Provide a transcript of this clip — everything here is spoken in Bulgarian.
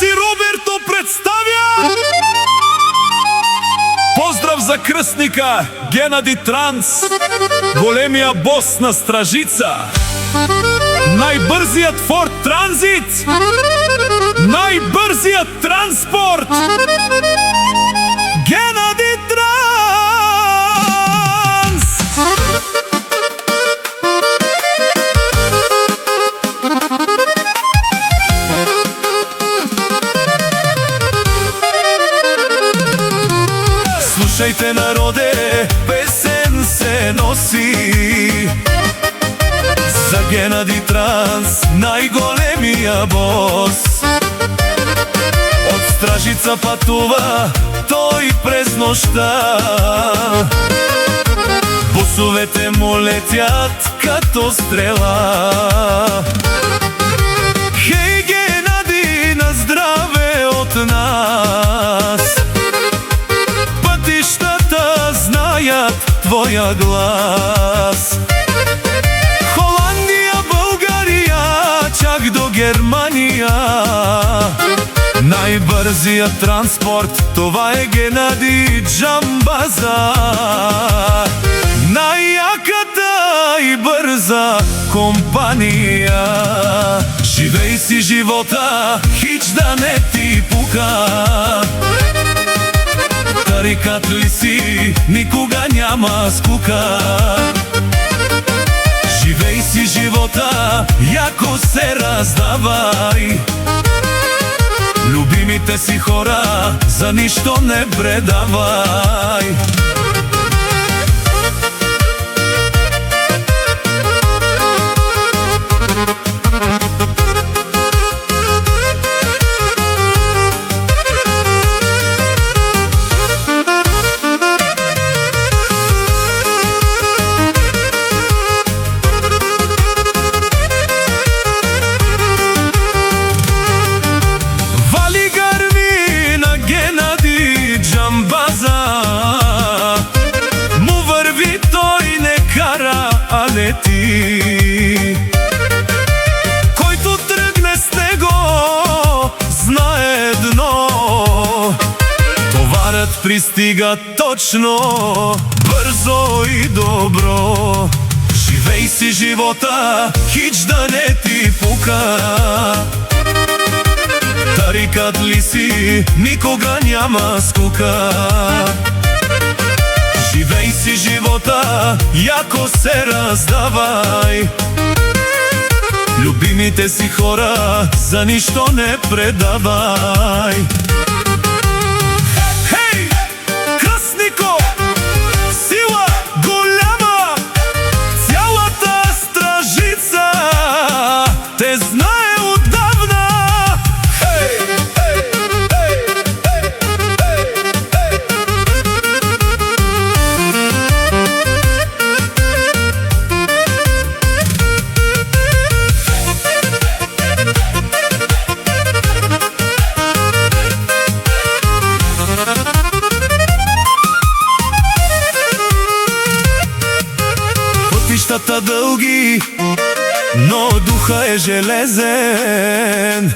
Танци Роберто представя. Поздрав за крстника Генади Транс, големија бос на Стражица, најбрзиот Форд Транзит, најбрзиот транспорт, Генади Транс. Слушајте, народе, песен се носи за Генади Транс, најголемија бос. Од Стражица патува тој през ношта, босовете му летят като стрела. Хеј Генади, на здраве од нас, патиштата знајат твоја глас. Холандија, Българија, чак до Германија, најбрзиот транспорт, това е Генади Джамбазар. Најјаката и брза компанија. Живеј си живота, хич да не ти пука. Тарикат ли си, никога няма скука. Живеј си живота, јако се раздавај. Любимите си хора, за ништо не предавај. Којто тргне с него, знае дно. Товарот пристига точно, брзо и добро. Живеј си живота, хич да не ти пука. Тарикат ли си, никога няма скука. Живеј си живота, јако се раздавај. Любимите си хора, за ништо не предавај. Хеј, крстнико, сила голяма, цялата Стражица те знае одавна. Пътищата дълги, но духа е железен.